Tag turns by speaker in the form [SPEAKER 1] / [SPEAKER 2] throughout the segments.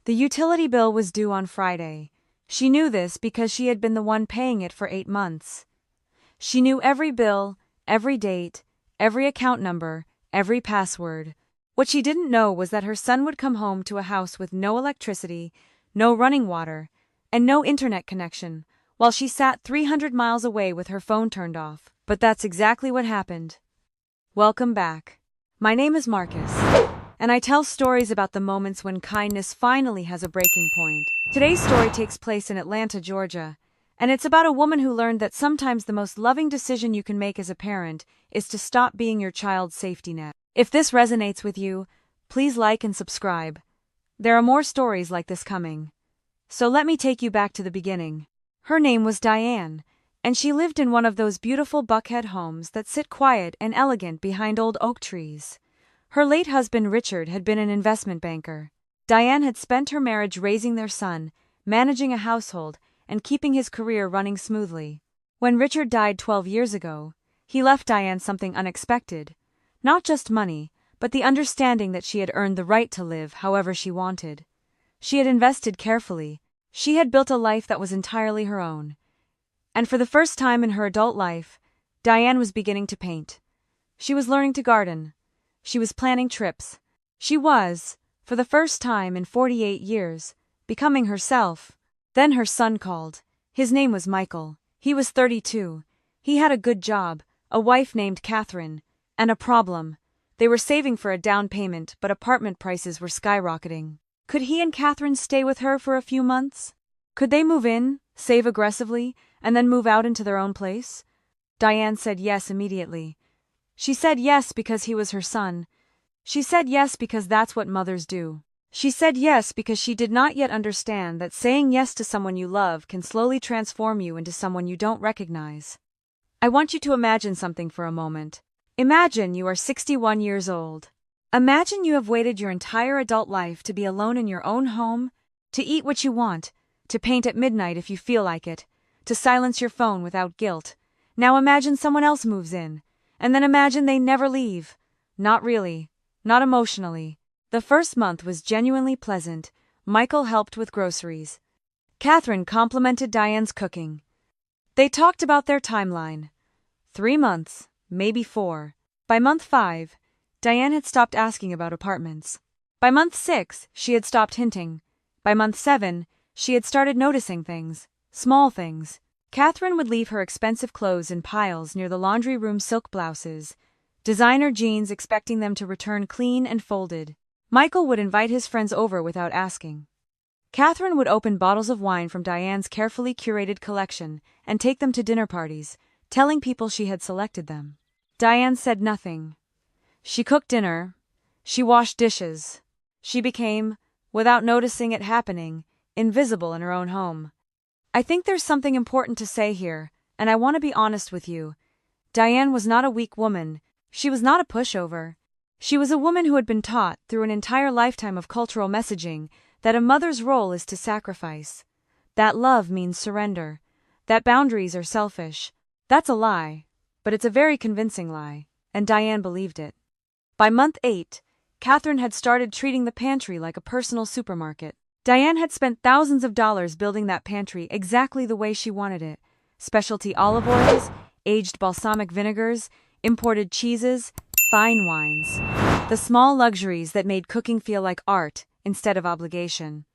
[SPEAKER 1] The utility bill was due on Friday. She knew this because she had been the one paying it for 8 months. She knew every bill, every date, every account number, every password. What she didn't know was that her son would come home to a house with no electricity, no running water, and no internet connection, while she sat 300 miles away with her phone turned off. But that's exactly what happened. Welcome back. My name is Marcus, and I tell stories about the moments when kindness finally has a breaking point. Today's story takes place in Atlanta, Georgia, and it's about a woman who learned that sometimes the most loving decision you can make as a parent is to stop being your child's safety net. If this resonates with you, please like and subscribe. There are more stories like this coming. So let me take you back to the beginning. Her name was Diane, and she lived in one of those beautiful Buckhead homes that sit quiet and elegant behind old oak trees. Her late husband Richard had been an investment banker. Diane had spent her marriage raising their son, managing a household, and keeping his career running smoothly. When Richard died 12 years ago, he left Diane something unexpected. Not just money, but the understanding that she had earned the right to live however she wanted. She had invested carefully. She had built a life that was entirely her own. And for the first time in her adult life, Diane was beginning to paint. She was learning to garden. She was planning trips. She was, for the first time in 48 years, becoming herself. Then her son called. His name was Michael. He was 32. He had a good job, a wife named Catherine, and a problem. They were saving for a down payment, but apartment prices were skyrocketing. Could he and Catherine stay with her for a few months? Could they move in, save aggressively, and then move out into their own place? Diane said yes immediately. She said yes because he was her son. She said yes because that's what mothers do. She said yes because she did not yet understand that saying yes to someone you love can slowly transform you into someone you don't recognize. I want you to imagine something for a moment. Imagine you are 61 years old. Imagine you have waited your entire adult life to be alone in your own home, to eat what you want, to paint at midnight if you feel like it, to silence your phone without guilt. Now imagine someone else moves in, and then imagine they never leave. Not really. Not emotionally. The first month was genuinely pleasant. Michael helped with groceries. Catherine complimented Diane's cooking. They talked about their timeline. 3 months, maybe 4. By month 5, Diane had stopped asking about apartments. By month 6, she had stopped hinting. By month 7, she had started noticing things. Small things. Catherine would leave her expensive clothes in piles near the laundry room, silk blouses, designer jeans, expecting them to return clean and folded. Michael would invite his friends over without asking. Catherine would open bottles of wine from Diane's carefully curated collection and take them to dinner parties, telling people she had selected them. Diane said nothing. She cooked dinner. She washed dishes. She became, without noticing it happening, invisible in her own home. I think there's something important to say here, and I want to be honest with you. Diane was not a weak woman. She was not a pushover. She was a woman who had been taught, through an entire lifetime of cultural messaging, that a mother's role is to sacrifice. That love means surrender. That boundaries are selfish. That's a lie, but it's a very convincing lie, and Diane believed it. By month 8, Catherine had started treating the pantry like a personal supermarket. Diane had spent thousands of dollars building that pantry exactly the way she wanted it. Specialty olive oils, aged balsamic vinegars, imported cheeses, fine wines. The small luxuries that made cooking feel like art instead of obligation.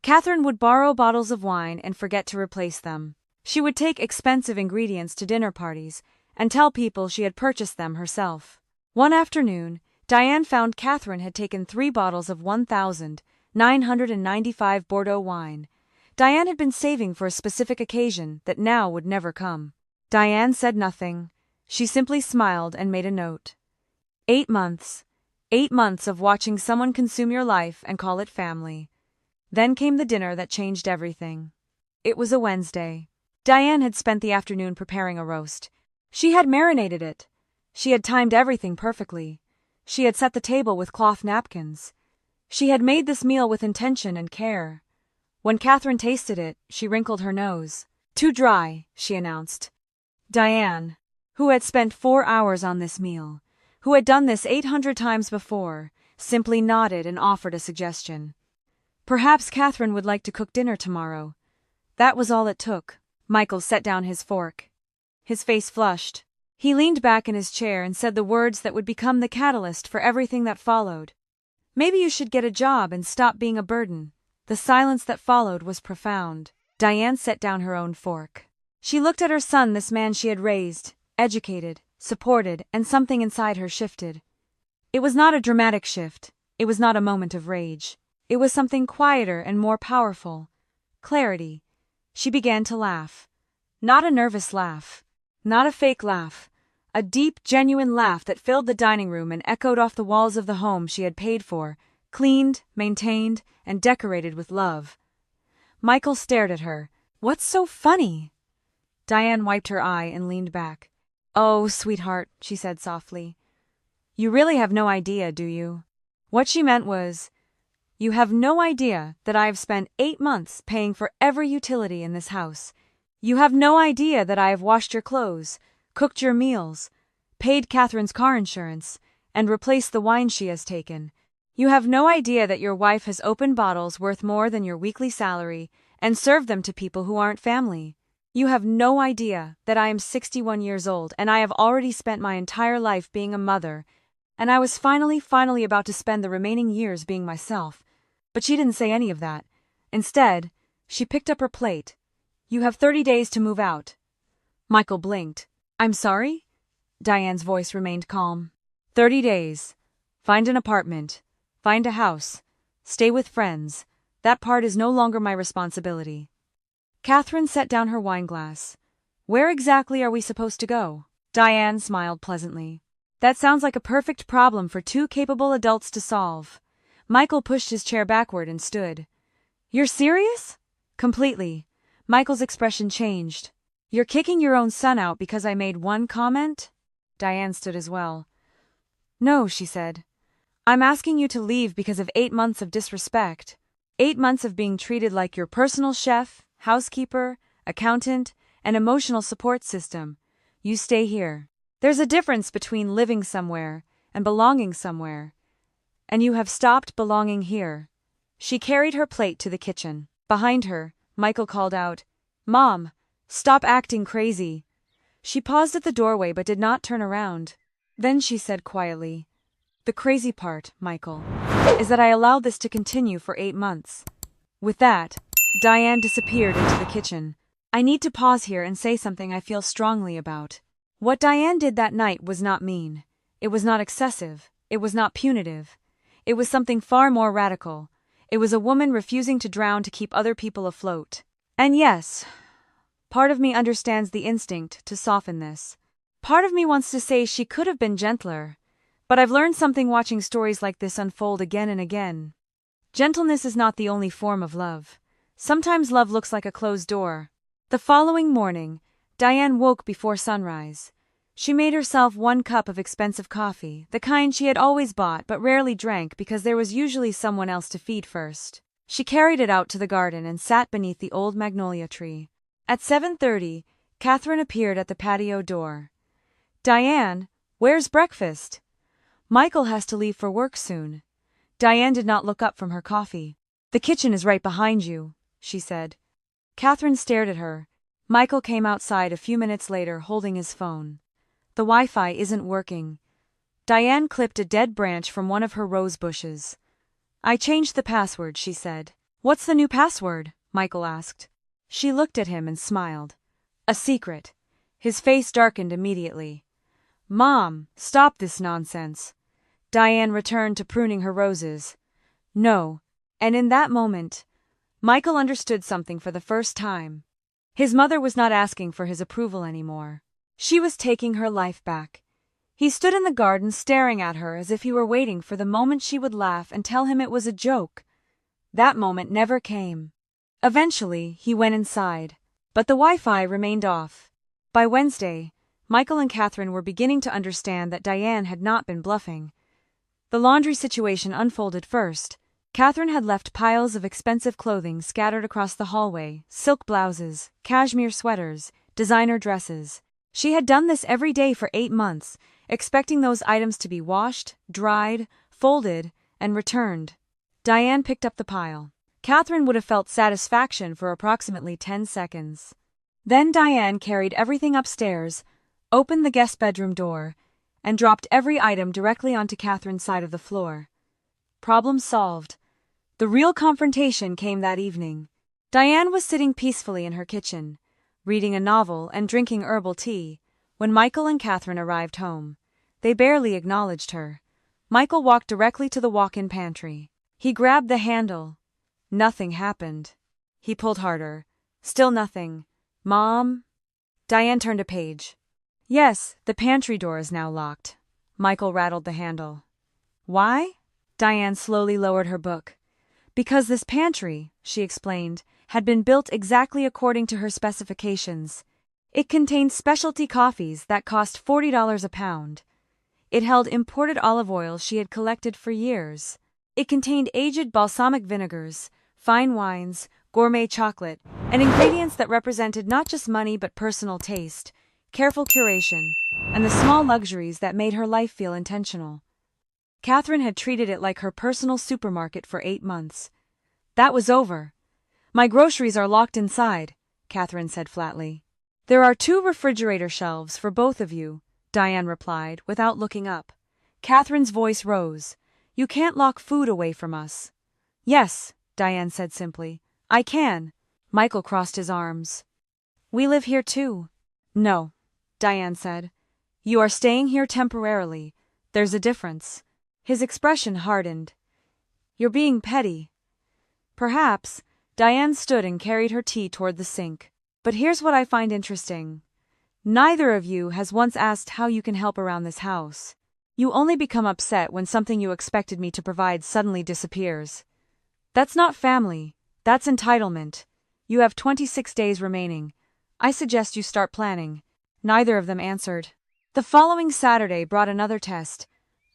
[SPEAKER 1] Catherine would borrow bottles of wine and forget to replace them. She would take expensive ingredients to dinner parties and tell people she had purchased them herself. One afternoon, Diane found Catherine had taken 3 bottles of 1,995 Bordeaux wine. Diane had been saving for a specific occasion that now would never come. Diane said nothing. She simply smiled and made a note. 8 months. 8 months of watching someone consume your life and call it family. Then came the dinner that changed everything. It was a Wednesday. Diane had spent the afternoon preparing a roast. She had marinated it. She had timed everything perfectly. She had set the table with cloth napkins. She had made this meal with intention and care. When Catherine tasted it, she wrinkled her nose. "Too dry," she announced. Diane, who had spent 4 hours on this meal, who had done this 800 times before, simply nodded and offered a suggestion. Perhaps Catherine would like to cook dinner tomorrow. That was all it took. Michael set down his fork. His face flushed. He leaned back in his chair and said the words that would become the catalyst for everything that followed. Maybe you should get a job and stop being a burden. The silence that followed was profound. Diane set down her own fork. She looked at her son, this man she had raised, educated, supported, and something inside her shifted. It was not a dramatic shift. It was not a moment of rage. It was something quieter and more powerful. Clarity. She began to laugh. Not a nervous laugh. Not a fake laugh. A deep, genuine laugh that filled the dining room and echoed off the walls of the home she had paid for, cleaned, maintained, and decorated with love. Michael stared at her. What's so funny? Diane wiped her eye and leaned back. Oh, sweetheart, she said softly. You really have no idea, do you? What she meant was, you have no idea that I have spent 8 months paying for every utility in this house. You have no idea that I have washed your clothes, cooked your meals, paid Catherine's car insurance, and replaced the wine she has taken. You have no idea that your wife has opened bottles worth more than your weekly salary and served them to people who aren't family. You have no idea that I am 61 years old and I have already spent my entire life being a mother, and I was finally about to spend the remaining years being myself. But she didn't say any of that. Instead, she picked up her plate. You have 30 days to move out. Michael blinked. I'm sorry? Diane's voice remained calm. 30 days. Find an apartment. Find a house. Stay with friends. That part is no longer my responsibility. Catherine set down her wineglass. Where exactly are we supposed to go? Diane smiled pleasantly. That sounds like a perfect problem for 2 capable adults to solve. Michael pushed his chair backward and stood. You're serious? Completely. Michael's expression changed. You're kicking your own son out because I made one comment? Diane stood as well. No, she said. I'm asking you to leave because of 8 months of disrespect. 8 months of being treated like your personal chef, housekeeper, accountant, and emotional support system. You stay here. There's a difference between living somewhere and belonging somewhere. And you have stopped belonging here. She carried her plate to the kitchen. Behind her, Michael called out, Mom, stop acting crazy. She paused at the doorway but did not turn around. Then she said quietly, The crazy part, Michael, is that I allowed this to continue for 8 months. With that, Diane disappeared into the kitchen. I need to pause here and say something I feel strongly about. What Diane did that night was not mean. It was not excessive. It was not punitive. It was something far more radical. It was a woman refusing to drown to keep other people afloat. And yes, part of me understands the instinct to soften this. Part of me wants to say she could have been gentler. But I've learned something watching stories like this unfold again and again. Gentleness is not the only form of love. Sometimes love looks like a closed door. The following morning, Diane woke before sunrise. She made herself 1 cup of expensive coffee, the kind she had always bought but rarely drank because there was usually someone else to feed first. She carried it out to the garden and sat beneath the old magnolia tree. At 7:30, Catherine appeared at the patio door. Diane, where's breakfast? Michael has to leave for work soon. Diane did not look up from her coffee. The kitchen is right behind you, she said. Catherine stared at her. Michael came outside a few minutes later holding his phone. The Wi-Fi isn't working. Diane clipped a dead branch from one of her rose bushes. I changed the password, she said. What's the new password? Michael asked. She looked at him and smiled. A secret. His face darkened immediately. Mom, stop this nonsense. Diane returned to pruning her roses. No. And in that moment, Michael understood something for the first time. His mother was not asking for his approval anymore. She was taking her life back. He stood in the garden staring at her as if he were waiting for the moment she would laugh and tell him it was a joke. That moment never came. Eventually, he went inside, but the Wi-Fi remained off. By Wednesday, Michael and Catherine were beginning to understand that Diane had not been bluffing. The laundry situation unfolded first. Catherine had left piles of expensive clothing scattered across the hallway, silk blouses, cashmere sweaters, designer dresses. She had done this every day for 8 months, expecting those items to be washed, dried, folded, and returned. Diane picked up the pile. Catherine would have felt satisfaction for approximately 10 seconds. Then Diane carried everything upstairs, opened the guest bedroom door, and dropped every item directly onto Catherine's side of the floor. Problem solved. The real confrontation came that evening. Diane was sitting peacefully in her kitchen, reading a novel and drinking herbal tea, when Michael and Catherine arrived home. They barely acknowledged her. Michael walked directly to the walk-in pantry. He grabbed the handle. Nothing happened. He pulled harder. Still nothing. Mom? Diane turned a page. Yes, the pantry door is now locked. Michael rattled the handle. Why? Diane slowly lowered her book. Because this pantry, she explained, had been built exactly according to her specifications. It contained specialty coffees that cost $40 a pound. It held imported olive oil she had collected for years. It contained aged balsamic vinegars, fine wines, gourmet chocolate, and ingredients that represented not just money but personal taste, careful curation, and the small luxuries that made her life feel intentional. Catherine had treated it like her personal supermarket for 8 months. That was over. My groceries are locked inside, Catherine said flatly. There are 2 refrigerator shelves for both of you, Diane replied, without looking up. Catherine's voice rose. You can't lock food away from us. Yes, Diane said simply. I can. Michael crossed his arms. We live here too. No, Diane said. You are staying here temporarily. There's a difference. His expression hardened. You're being petty. Perhaps. Diane stood and carried her tea toward the sink. But here's what I find interesting. Neither of you has once asked how you can help around this house. You only become upset when something you expected me to provide suddenly disappears. That's not family. That's entitlement. You have 26 days remaining. I suggest you start planning. Neither of them answered. The following Saturday brought another test.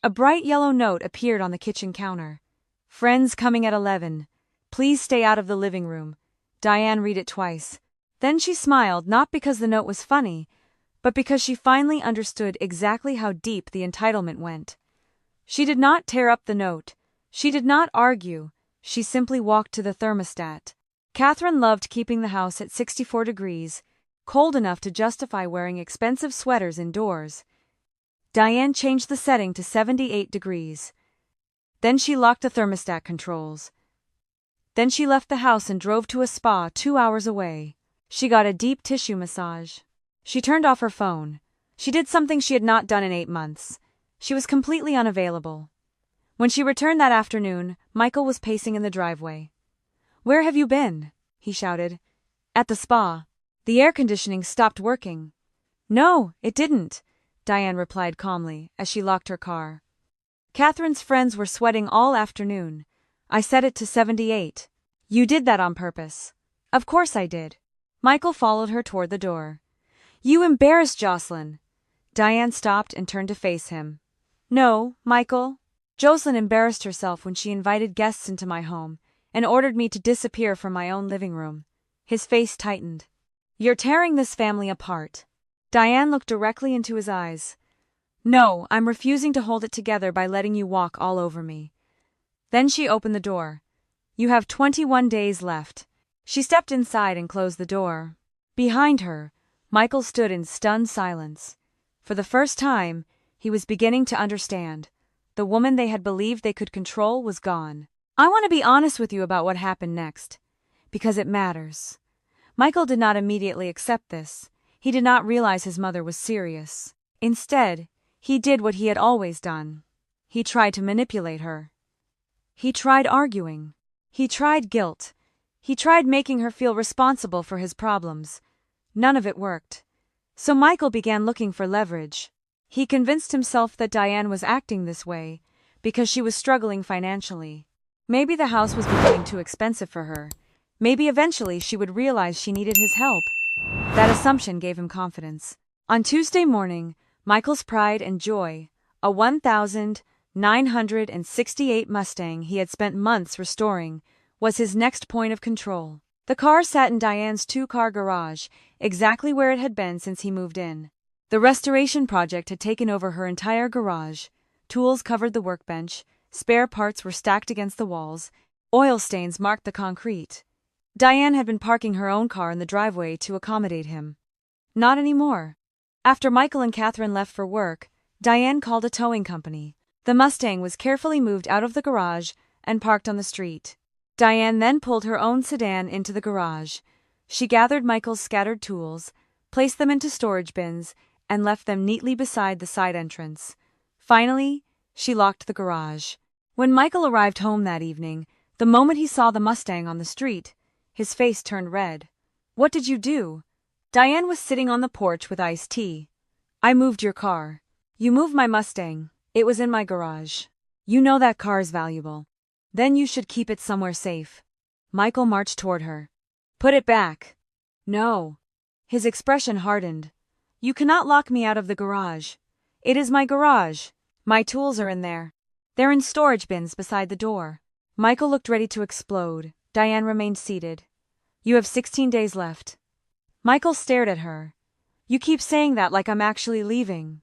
[SPEAKER 1] A bright yellow note appeared on the kitchen counter. Friends coming at 11. Please stay out of the living room. Diane read it twice. Then she smiled, not because the note was funny, but because she finally understood exactly how deep the entitlement went. She did not tear up the note. She did not argue. She simply walked to the thermostat. Catherine loved keeping the house at 64 degrees, cold enough to justify wearing expensive sweaters indoors. Diane changed the setting to 78 degrees. Then she locked the thermostat controls. Then she left the house and drove to a spa 2 hours away. She got a deep tissue massage. She turned off her phone. She did something she had not done in 8 months. She was completely unavailable. When she returned that afternoon, Michael was pacing in the driveway. Where have you been? He shouted. At the spa. The air conditioning stopped working. No, it didn't, Diane replied calmly as she locked her car. Catherine's friends were sweating all afternoon. I set it to 78. You did that on purpose. Of course I did. Michael followed her toward the door. You embarrassed Jocelyn. Diane stopped and turned to face him. No, Michael. Jocelyn embarrassed herself when she invited guests into my home and ordered me to disappear from my own living room. His face tightened. You're tearing this family apart. Diane looked directly into his eyes. No, I'm refusing to hold it together by letting you walk all over me. Then she opened the door. You have 21 days left. She stepped inside and closed the door. Behind her, Michael stood in stunned silence. For the first time, he was beginning to understand. The woman they had believed they could control was gone. I want to be honest with you about what happened next. Because it matters. Michael did not immediately accept this. He did not realize his mother was serious. Instead, he did what he had always done. He tried to manipulate her. He tried arguing. He tried guilt. He tried making her feel responsible for his problems. None of it worked. So Michael began looking for leverage. He convinced himself that Diane was acting this way because she was struggling financially. Maybe the house was becoming too expensive for her. Maybe eventually she would realize she needed his help. That assumption gave him confidence. On Tuesday morning, Michael's pride and joy, a 1968 Mustang he had spent months restoring, was his next point of control. The car sat in Diane's 2-car garage, exactly where it had been since he moved in. The restoration project had taken over her entire garage. Tools covered the workbench, spare parts were stacked against the walls, Oil stains marked the concrete. Diane had been parking her own car in the driveway to accommodate him. Not anymore. After Michael and Catherine left for work, Diane called a towing company. The Mustang was carefully moved out of the garage and parked on the street. Diane then pulled her own sedan into the garage. She gathered Michael's scattered tools, placed them into storage bins, and left them neatly beside the side entrance. Finally, she locked the garage. When Michael arrived home that evening, the moment he saw the Mustang on the street, his face turned red. "What did you do?" Diane was sitting on the porch with iced tea. "I moved your car." "You moved my Mustang. It was in my garage. You know that car is valuable. Then you should keep it somewhere safe." Michael marched toward her. "Put it back." "No." His expression hardened. "You cannot lock me out of the garage. It is my garage. My tools are in there. They're in storage bins beside the door." Michael looked ready to explode. Diane remained seated. "You have 16 days left." Michael stared at her. "You keep saying that like I'm actually leaving."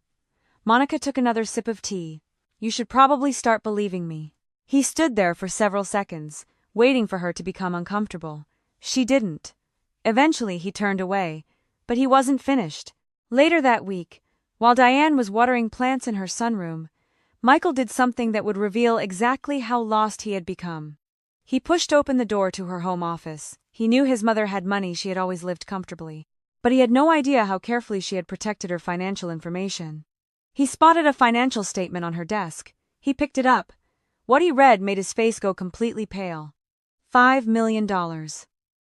[SPEAKER 1] Monica took another sip of tea. "You should probably start believing me." He stood there for several seconds, waiting for her to become uncomfortable. She didn't. Eventually he turned away, but he wasn't finished. Later that week, while Diane was watering plants in her sunroom, Michael did something that would reveal exactly how lost he had become. He pushed open the door to her home office. He knew his mother had money, she had always lived comfortably. But he had no idea how carefully she had protected her financial information. He spotted a financial statement on her desk. He picked it up. What he read made his face go completely pale. $5 million.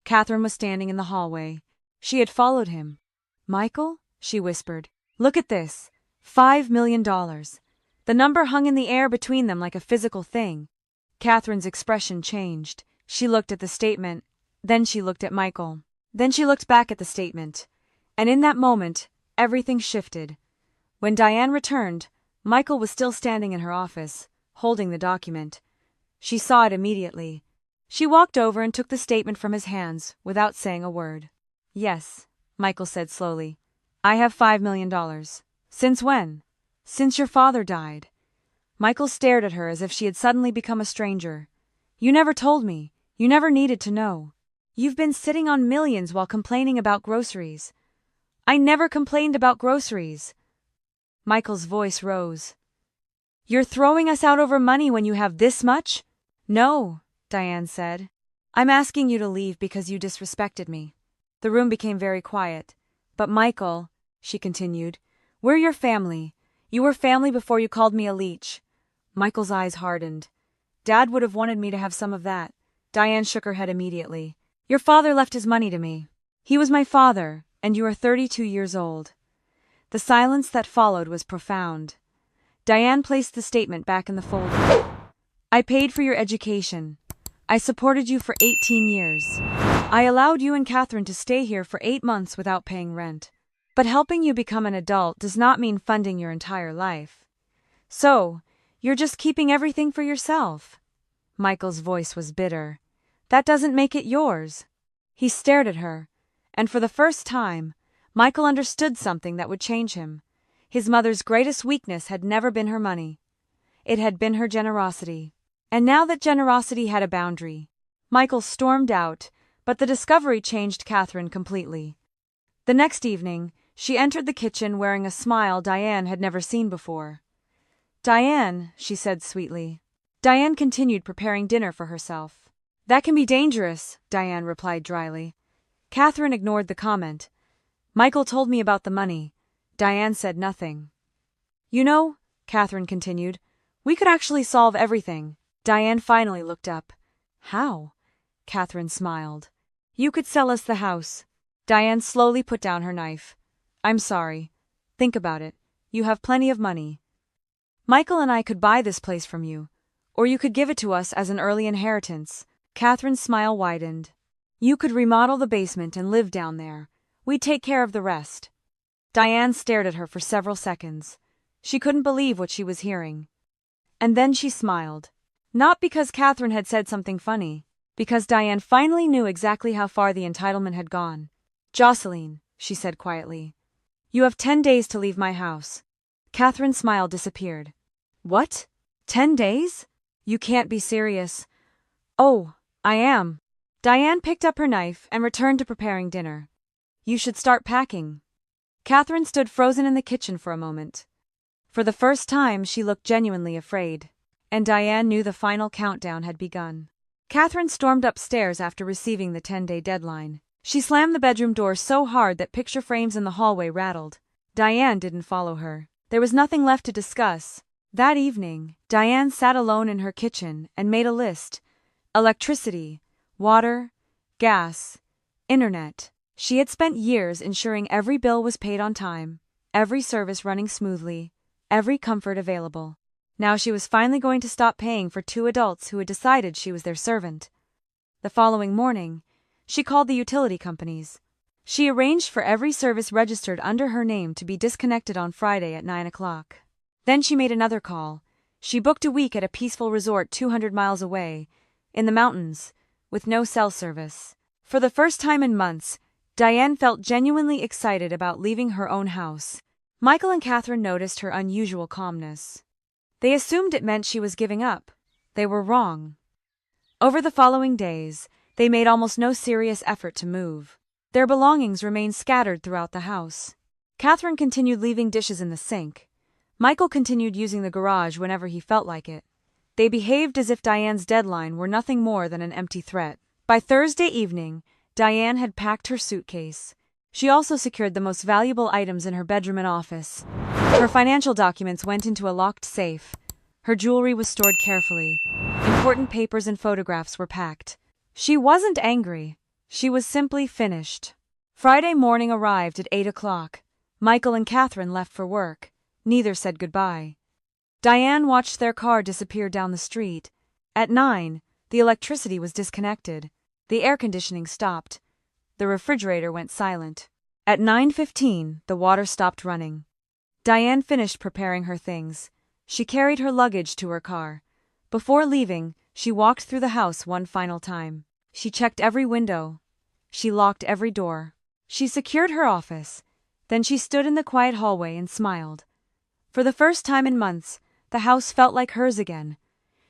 [SPEAKER 1] Catherine was standing in the hallway. She had followed him. "Michael?" she whispered. "Look at this. $5 million. The number hung in the air between them like a physical thing." Catherine's expression changed. She looked at the statement. Then she looked at Michael. Then she looked back at the statement. And in that moment, everything shifted. When Diane returned, Michael was still standing in her office, holding the document. She saw it immediately. She walked over and took the statement from his hands, without saying a word. "Yes," Michael said slowly. "I have $5 million. Since when?" "Since your father died." Michael stared at her as if she had suddenly become a stranger. "You never told me. You never needed to know. You've been sitting on millions while complaining about groceries." "I never complained about groceries." Michael's voice rose. "You're throwing us out over money when you have this much?" "No," Diane said. "I'm asking you to leave because you disrespected me." The room became very quiet. "But Michael," she continued, "we're your family. You were family before you called me a leech." Michael's eyes hardened. "Dad would have wanted me to have some of that." Diane shook her head immediately. "Your father left his money to me. He was my father, and you are 32 years old." The silence that followed was profound. Diane placed the statement back in the folder. "I paid for your education. I supported you for 18 years. I allowed you and Catherine to stay here for 8 months without paying rent. But helping you become an adult does not mean funding your entire life. So, you're just keeping everything for yourself." Michael's voice was bitter. "That doesn't make it yours." He stared at her, and for the first time, Michael understood something that would change him. His mother's greatest weakness had never been her money. It had been her generosity. And now that generosity had a boundary, Michael stormed out, but the discovery changed Catherine completely. The next evening, she entered the kitchen wearing a smile Diane had never seen before. "Diane," she said sweetly. Diane continued preparing dinner for herself. "That can be dangerous," Diane replied dryly. Catherine ignored the comment. "Michael told me about the money." Diane said nothing. "You know," Catherine continued, "we could actually solve everything." Diane finally looked up. "How?" Catherine smiled. "You could sell us the house." Diane slowly put down her knife. "I'm sorry. Think about it. You have plenty of money. Michael and I could buy this place from you, or you could give it to us as an early inheritance." Catherine's smile widened. "You could remodel the basement and live down there. We'd take care of the rest." Diane stared at her for several seconds. She couldn't believe what she was hearing. And then she smiled. Not because Catherine had said something funny, because Diane finally knew exactly how far the entitlement had gone. "Jocelyn," she said quietly, "you have 10 days to leave my house." Catherine's smile disappeared. "What? 10 days? You can't be serious." Oh, I am. Diane picked up her knife and returned to preparing dinner. You should start packing. Catherine stood frozen in the kitchen for a moment. For the first time, she looked genuinely afraid. And Diane knew the final countdown had begun. Catherine stormed upstairs after receiving the 10-day deadline. She slammed the bedroom door so hard that picture frames in the hallway rattled. Diane didn't follow her. There was nothing left to discuss. That evening, Diane sat alone in her kitchen and made a list. Electricity, water, gas, internet. She had spent years ensuring every bill was paid on time, every service running smoothly, every comfort available. Now she was finally going to stop paying for two adults who had decided she was their servant. The following morning, she called the utility companies. She arranged for every service registered under her name to be disconnected on Friday at 9 o'clock. Then she made another call. She booked a week at a peaceful resort 200 miles away, in the mountains, with no cell service. For the first time in months, Diane felt genuinely excited about leaving her own house. Michael and Catherine noticed her unusual calmness. They assumed it meant she was giving up. They were wrong. Over the following days, they made almost no serious effort to move. Their belongings remained scattered throughout the house. Catherine continued leaving dishes in the sink. Michael continued using the garage whenever he felt like it. They behaved as if Diane's deadline were nothing more than an empty threat. By Thursday evening, Diane had packed her suitcase. She also secured the most valuable items in her bedroom and office. Her financial documents went into a locked safe. Her jewelry was stored carefully. Important papers and photographs were packed. She wasn't angry. She was simply finished. Friday morning arrived at 8 o'clock. Michael and Catherine left for work. Neither said goodbye. Diane watched their car disappear down the street. At 9, the electricity was disconnected. The air conditioning stopped. The refrigerator went silent. At 9:15, the water stopped running. Diane finished preparing her things. She carried her luggage to her car. Before leaving, she walked through the house one final time. She checked every window. She locked every door. She secured her office. Then she stood in the quiet hallway and smiled. For the first time in months, the house felt like hers again.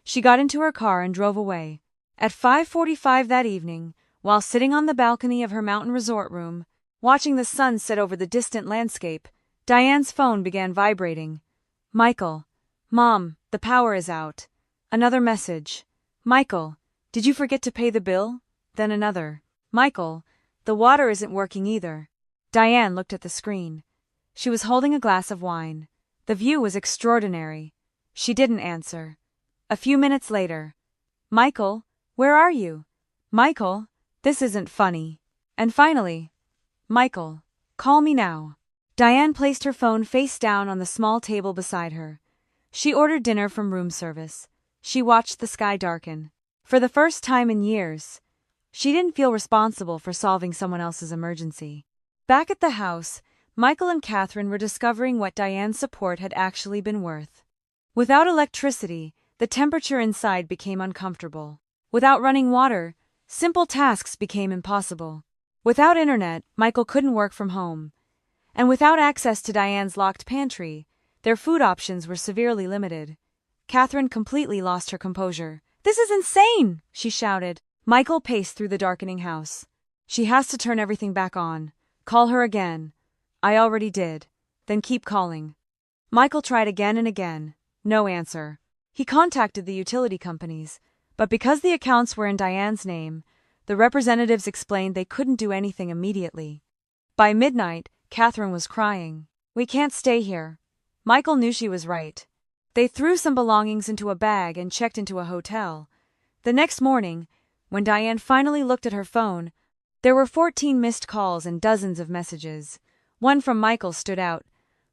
[SPEAKER 1] She got into her car and drove away. At 5:45 that evening, while sitting on the balcony of her mountain resort room, watching the sun set over the distant landscape, Diane's phone began vibrating. Michael. Mom, the power is out. Another message. Michael, did you forget to pay the bill? Then another. Michael, the water isn't working either. Diane looked at the screen. She was holding a glass of wine. The view was extraordinary. She didn't answer. A few minutes later. Michael, where are you? Michael, this isn't funny. And finally. Michael, call me now. Diane placed her phone face down on the small table beside her. She ordered dinner from room service. She watched the sky darken. For the first time in years, she didn't feel responsible for solving someone else's emergency. Back at the house, Michael and Catherine were discovering what Diane's support had actually been worth. Without electricity, the temperature inside became uncomfortable. Without running water, simple tasks became impossible. Without internet, Michael couldn't work from home. And without access to Diane's locked pantry, their food options were severely limited. Catherine completely lost her composure. This is insane, she shouted. Michael paced through the darkening house. She has to turn everything back on. Call her again. I already did. Then keep calling. Michael tried again and again. No answer. He contacted the utility companies, but because the accounts were in Diane's name, the representatives explained they couldn't do anything immediately. By midnight, Catherine was crying. We can't stay here. Michael knew she was right. They threw some belongings into a bag and checked into a hotel. The next morning, when Diane finally looked at her phone, there were 14 missed calls and dozens of messages. One from Michael stood out.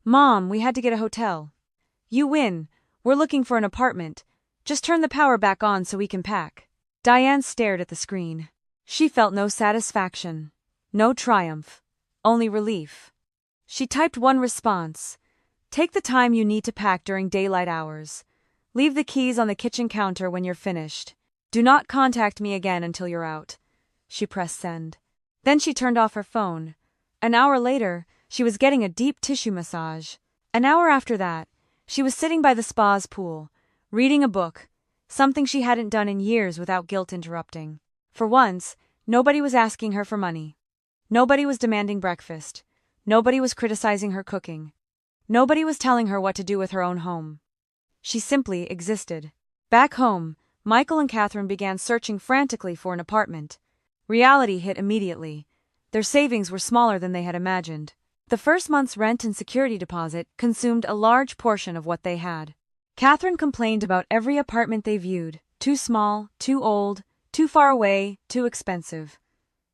[SPEAKER 1] Mom, we had to get a hotel. You win. We're looking for an apartment. Just turn the power back on so we can pack. Diane stared at the screen. She felt no satisfaction. No triumph. Only relief. She typed one response. Take the time you need to pack during daylight hours. Leave the keys on the kitchen counter when you're finished. Do not contact me again until you're out. She pressed send. Then she turned off her phone. An hour later, she was getting a deep tissue massage. An hour after that, she was sitting by the spa's pool, reading a book, something she hadn't done in years without guilt interrupting. For once, nobody was asking her for money. Nobody was demanding breakfast. Nobody was criticizing her cooking. Nobody was telling her what to do with her own home. She simply existed. Back home, Michael and Catherine began searching frantically for an apartment. Reality hit immediately. Their savings were smaller than they had imagined. The first month's rent and security deposit consumed a large portion of what they had. Catherine complained about every apartment they viewed: too small, too old, too far away, too expensive.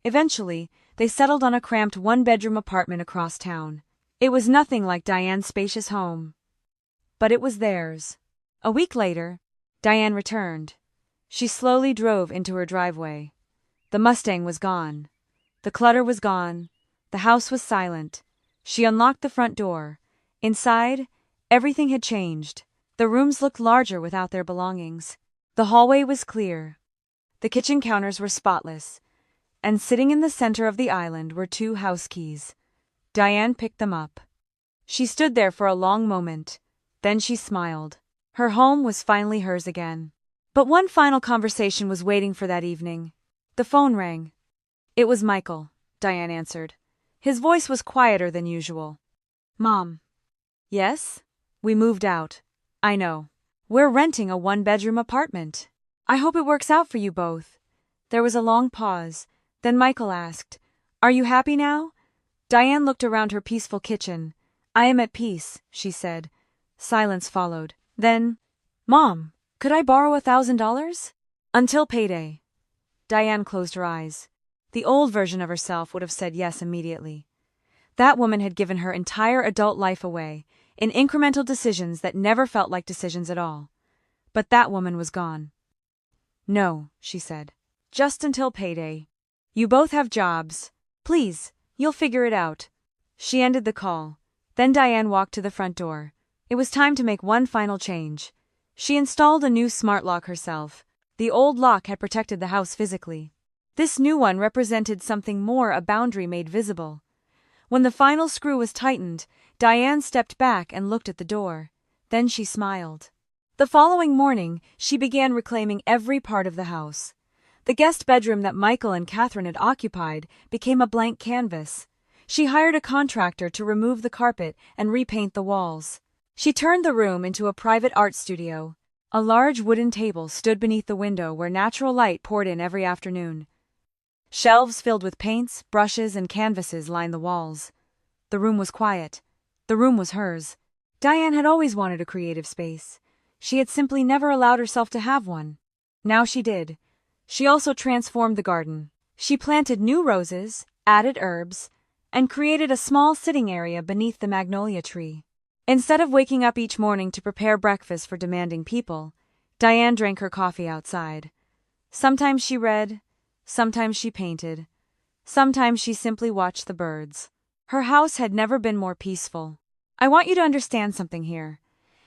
[SPEAKER 1] Eventually, they settled on a cramped one-bedroom apartment across town. It was nothing like Diane's spacious home, but it was theirs. A week later, Diane returned. She slowly drove into her driveway. The Mustang was gone. The clutter was gone. The house was silent. She unlocked the front door. Inside, everything had changed. The rooms looked larger without their belongings. The hallway was clear. The kitchen counters were spotless. And sitting in the center of the island were 2 house keys. Diane picked them up. She stood there for a long moment. Then she smiled. Her home was finally hers again. But one final conversation was waiting for that evening. The phone rang. It was Michael, Diane answered. His voice was quieter than usual. Mom. Yes? We moved out. I know. We're renting a one-bedroom apartment. I hope it works out for you both. There was a long pause. Then Michael asked, Are you happy now? Diane looked around her peaceful kitchen. I am at peace, she said. Silence followed. Then, Mom, could I borrow $1,000? Until payday. Diane closed her eyes. The old version of herself would have said yes immediately. That woman had given her entire adult life away, in incremental decisions that never felt like decisions at all. But that woman was gone. No, she said. Just until payday. You both have jobs. Please, you'll figure it out. She ended the call. Then Diane walked to the front door. It was time to make one final change. She installed a new smart lock herself. The old lock had protected the house physically. This new one represented something more, a boundary made visible. When the final screw was tightened, Diane stepped back and looked at the door. Then she smiled. The following morning, she began reclaiming every part of the house. The guest bedroom that Michael and Catherine had occupied became a blank canvas. She hired a contractor to remove the carpet and repaint the walls. She turned the room into a private art studio. A large wooden table stood beneath the window where natural light poured in every afternoon. Shelves filled with paints, brushes, and canvases lined the walls. The room was quiet. The room was hers. Diane had always wanted a creative space. She had simply never allowed herself to have one. Now she did. She also transformed the garden. She planted new roses, added herbs, and created a small sitting area beneath the magnolia tree. Instead of waking up each morning to prepare breakfast for demanding people, Diane drank her coffee outside. Sometimes she read, sometimes she painted, sometimes she simply watched the birds. Her house had never been more peaceful. I want you to understand something here.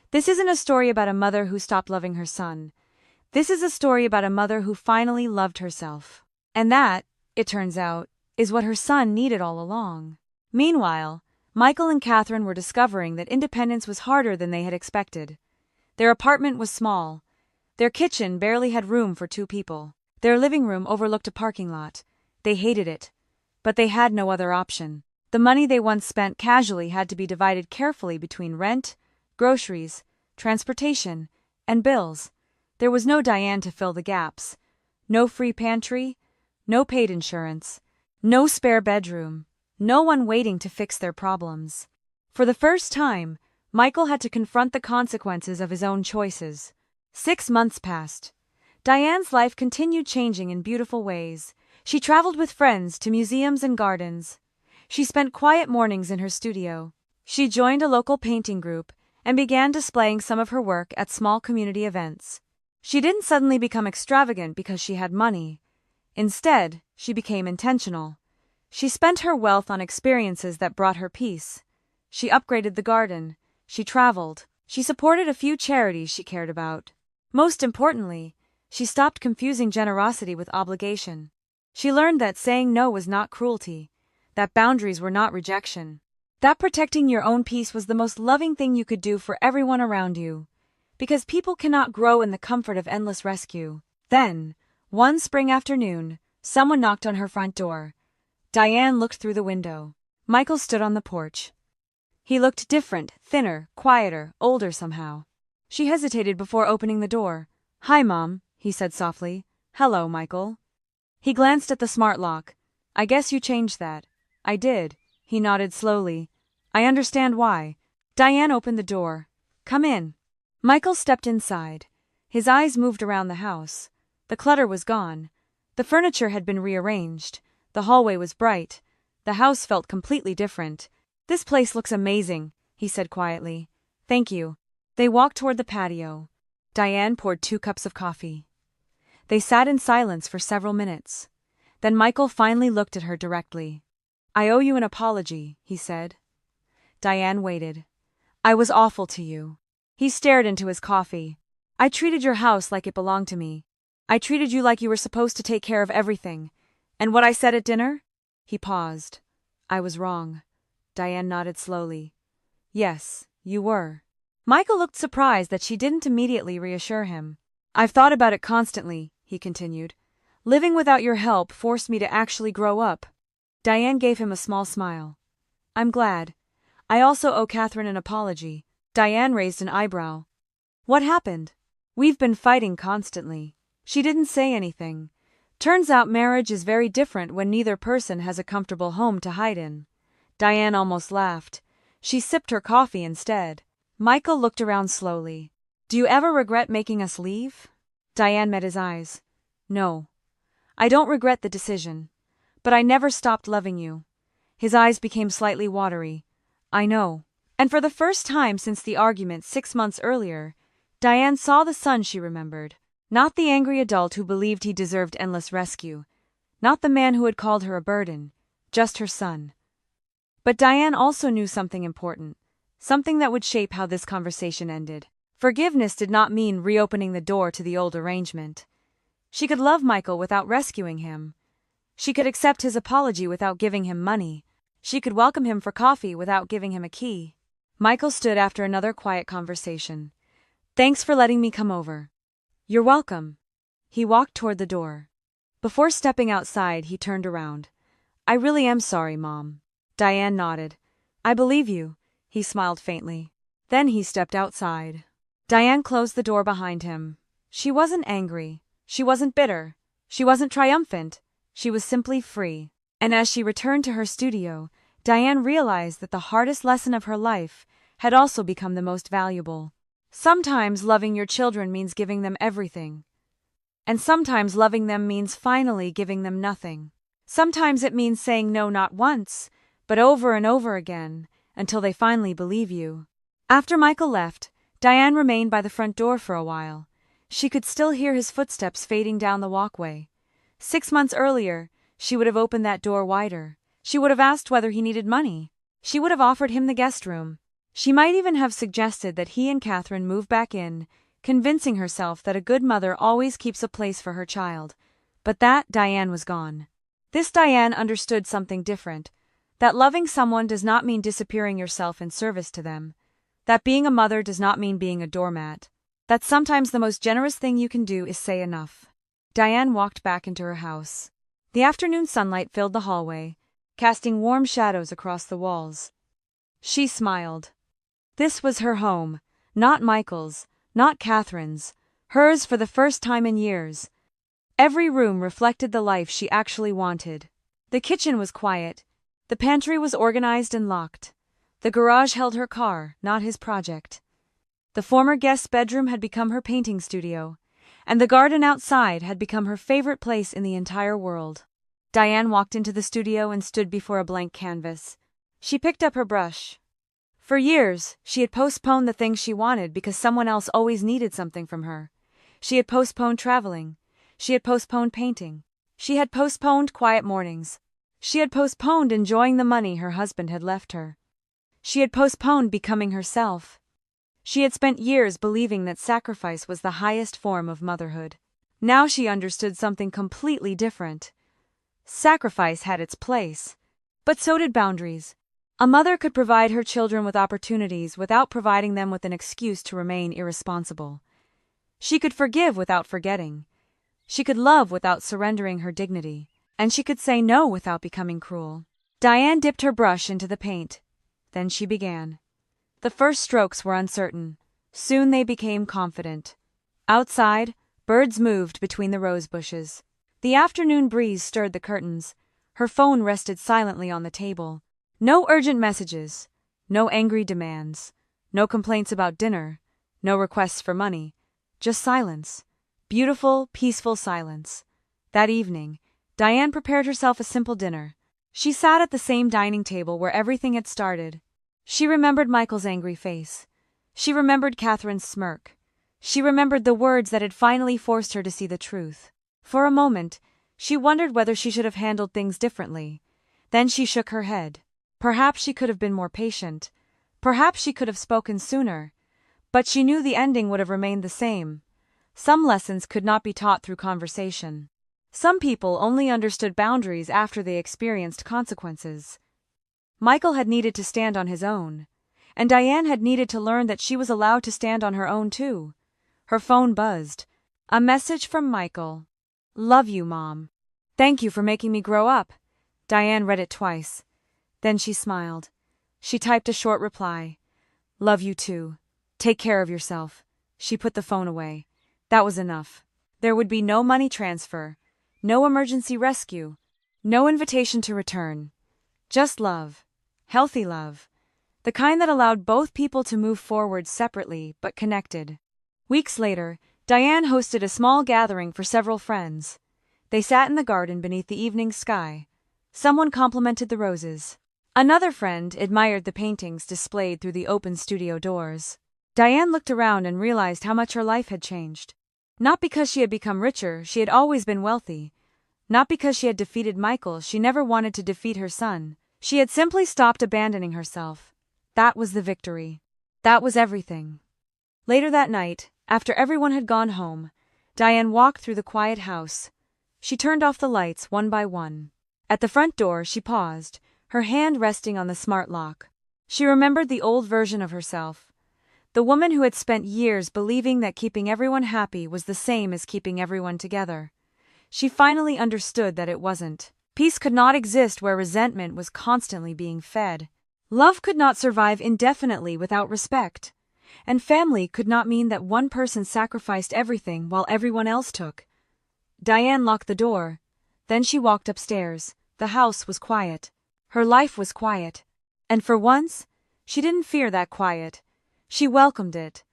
[SPEAKER 1] This isn't a story about a mother who stopped loving her son. This is a story about a mother who finally loved herself. And that, it turns out, is what her son needed all along. Meanwhile, Michael and Catherine were discovering that independence was harder than they had expected. Their apartment was small. Their kitchen barely had room for 2 people. Their living room overlooked a parking lot. They hated it. But they had no other option. The money they once spent casually had to be divided carefully between rent, groceries, transportation, and bills. There was no Diane to fill the gaps. No free pantry, no paid insurance, no spare bedroom. No one waiting to fix their problems. For the first time, Michael had to confront the consequences of his own choices. 6 months passed. Diane's life continued changing in beautiful ways. She traveled with friends to museums and gardens. She spent quiet mornings in her studio. She joined a local painting group and began displaying some of her work at small community events. She didn't suddenly become extravagant because she had money. Instead, she became intentional. She spent her wealth on experiences that brought her peace. She upgraded the garden. She traveled. She supported a few charities she cared about. Most importantly, she stopped confusing generosity with obligation. She learned that saying no was not cruelty, that boundaries were not rejection, that protecting your own peace was the most loving thing you could do for everyone around you. because people cannot grow in the comfort of endless rescue. Then, one spring afternoon, someone knocked on her front door. Diane looked through the window. Michael stood on the porch. He looked different, thinner, quieter, older somehow. She hesitated before opening the door. "Hi, Mom," he said softly. "Hello, Michael." He glanced at the smart lock. "I guess you changed that." "I did." He nodded slowly. "I understand why." Diane opened the door. "Come in." Michael stepped inside. His eyes moved around the house. The clutter was gone. The furniture had been rearranged. The hallway was bright. The house felt completely different. "This place looks amazing," he said quietly. "Thank you." They walked toward the patio. Diane poured 2 cups of coffee. They sat in silence for several minutes. Then Michael finally looked at her directly. "I owe you an apology," he said. Diane waited. "I was awful to you." He stared into his coffee. "I treated your house like it belonged to me. I treated you like you were supposed to take care of everything. And what I said at dinner?" He paused. "I was wrong." Diane nodded slowly. "Yes, you were." Michael looked surprised that she didn't immediately reassure him. "I've thought about it constantly," he continued. "Living without your help forced me to actually grow up." Diane gave him a small smile. "I'm glad. I also owe Catherine an apology." Diane raised an eyebrow. "What happened?" "We've been fighting constantly." She didn't say anything. Turns out marriage is very different when neither person has a comfortable home to hide in. Diane almost laughed. She sipped her coffee instead. Michael looked around slowly. "Do you ever regret making us leave?" Diane met his eyes. "No. I don't regret the decision. But I never stopped loving you." His eyes became slightly watery. "I know." And for the first time since the argument 6 months earlier, Diane saw the son she remembered. Not the angry adult who believed he deserved endless rescue. Not the man who had called her a burden. Just her son. But Diane also knew something important. Something that would shape how this conversation ended. Forgiveness did not mean reopening the door to the old arrangement. She could love Michael without rescuing him. She could accept his apology without giving him money. She could welcome him for coffee without giving him a key. Michael stood after another quiet conversation. "Thanks for letting me come over." "You're welcome." He walked toward the door. Before stepping outside, he turned around. "I really am sorry, Mom." Diane nodded. "I believe you." He smiled faintly. Then he stepped outside. Diane closed the door behind him. She wasn't angry. She wasn't bitter. She wasn't triumphant. She was simply free. And as she returned to her studio, Diane realized that the hardest lesson of her life had also become the most valuable. Sometimes loving your children means giving them everything. And sometimes loving them means finally giving them nothing. Sometimes it means saying no not once, but over and over again, until they finally believe you. After Michael left, Diane remained by the front door for a while. She could still hear his footsteps fading down the walkway. 6 months earlier, she would have opened that door wider. She would have asked whether he needed money. She would have offered him the guest room. She might even have suggested that he and Catherine move back in, convincing herself that a good mother always keeps a place for her child. But that Diane was gone. This Diane understood something different. That loving someone does not mean disappearing yourself in service to them. That being a mother does not mean being a doormat. That sometimes the most generous thing you can do is say enough. Diane walked back into her house. The afternoon sunlight filled the hallway, casting warm shadows across the walls. She smiled. This was her home, not Michael's, not Catherine's, hers for the first time in years. Every room reflected the life she actually wanted. The kitchen was quiet. The pantry was organized and locked. The garage held her car, not his project. The former guest's bedroom had become her painting studio, and the garden outside had become her favorite place in the entire world. Diane walked into the studio and stood before a blank canvas. She picked up her brush. For years, she had postponed the things she wanted because someone else always needed something from her. She had postponed traveling. She had postponed painting. She had postponed quiet mornings. She had postponed enjoying the money her husband had left her. She had postponed becoming herself. She had spent years believing that sacrifice was the highest form of motherhood. Now she understood something completely different. Sacrifice had its place, but so did boundaries. A mother could provide her children with opportunities without providing them with an excuse to remain irresponsible. She could forgive without forgetting. She could love without surrendering her dignity. And she could say no without becoming cruel. Diane dipped her brush into the paint. Then she began. The first strokes were uncertain. Soon they became confident. Outside, birds moved between the rose bushes. The afternoon breeze stirred the curtains. Her phone rested silently on the table. No urgent messages. No angry demands. No complaints about dinner. No requests for money. Just silence. Beautiful, peaceful silence. That evening, Diane prepared herself a simple dinner. She sat at the same dining table where everything had started. She remembered Michael's angry face. She remembered Catherine's smirk. She remembered the words that had finally forced her to see the truth. For a moment, she wondered whether she should have handled things differently. Then she shook her head. Perhaps she could have been more patient. Perhaps she could have spoken sooner. But she knew the ending would have remained the same. Some lessons could not be taught through conversation. Some people only understood boundaries after they experienced consequences. Michael had needed to stand on his own, and Diane had needed to learn that she was allowed to stand on her own too. Her phone buzzed. A message from Michael. "Love you, Mom. Thank you for making me grow up." Diane read it twice. Then she smiled. She typed a short reply. "Love you too. Take care of yourself." She put the phone away. That was enough. There would be no money transfer. No emergency rescue. No invitation to return. Just love. Healthy love. The kind that allowed both people to move forward separately but connected. Weeks later, Diane hosted a small gathering for several friends. They sat in the garden beneath the evening sky. Someone complimented the roses. Another friend admired the paintings displayed through the open studio doors. Diane looked around and realized how much her life had changed. Not because she had become richer, she had always been wealthy. Not because she had defeated Michael, she never wanted to defeat her son. She had simply stopped abandoning herself. That was the victory. That was everything. Later that night, after everyone had gone home, Diane walked through the quiet house. She turned off the lights one by one. At the front door, she paused, her hand resting on the smart lock. She remembered the old version of herself. The woman who had spent years believing that keeping everyone happy was the same as keeping everyone together. She finally understood that it wasn't. Peace could not exist where resentment was constantly being fed. Love could not survive indefinitely without respect. And family could not mean that one person sacrificed everything while everyone else took. Diane locked the door. Then she walked upstairs. The house was quiet. Her life was quiet. And for once, she didn't fear that quiet. She welcomed it.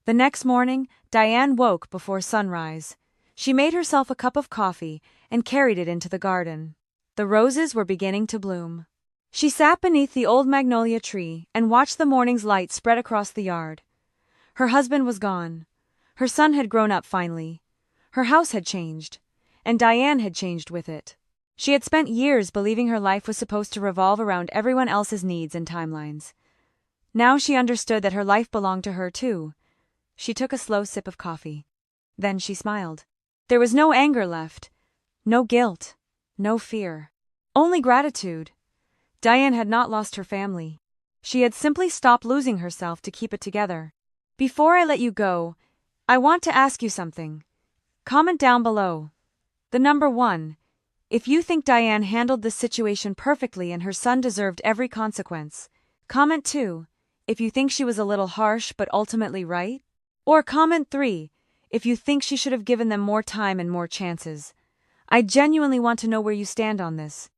[SPEAKER 1] The next morning, Diane woke before sunrise. She made herself a cup of coffee and carried it into the garden. The roses were beginning to bloom. She sat beneath the old magnolia tree and watched the morning's light spread across the yard. Her husband was gone. Her son had grown up finally. Her house had changed. And Diane had changed with it. She had spent years believing her life was supposed to revolve around everyone else's needs and timelines. Now she understood that her life belonged to her too. She took a slow sip of coffee. Then she smiled. There was no anger left. No guilt. No fear. Only gratitude. Diane had not lost her family. She had simply stopped losing herself to keep it together. Before I let you go, I want to ask you something. Comment down below. The number 1. If you think Diane handled this situation perfectly and her son deserved every consequence. Comment 2. If you think she was a little harsh but ultimately right. Or comment 3. If you think she should have given them more time and more chances. I genuinely want to know where you stand on this.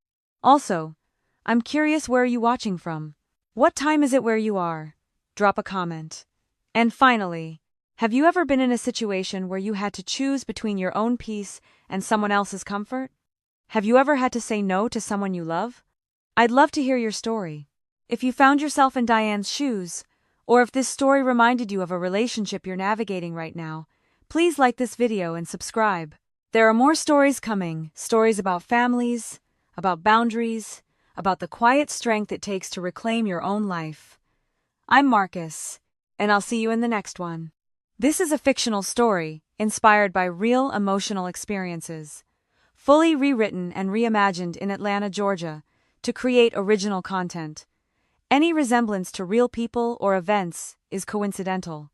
[SPEAKER 1] Also, I'm curious, where are you watching from? What time is it where you are? Drop a comment. And finally, have you ever been in a situation where you had to choose between your own peace and someone else's comfort? Have you ever had to say no to someone you love? I'd love to hear your story. If you found yourself in Diane's shoes, or if this story reminded you of a relationship you're navigating right now, please like this video and subscribe. There are more stories coming, stories about families, about boundaries, about the quiet strength it takes to reclaim your own life. I'm Marcus, and I'll see you in the next one. This is a fictional story inspired by real emotional experiences, fully rewritten and reimagined in Atlanta, Georgia, to create original content. Any resemblance to real people or events is coincidental.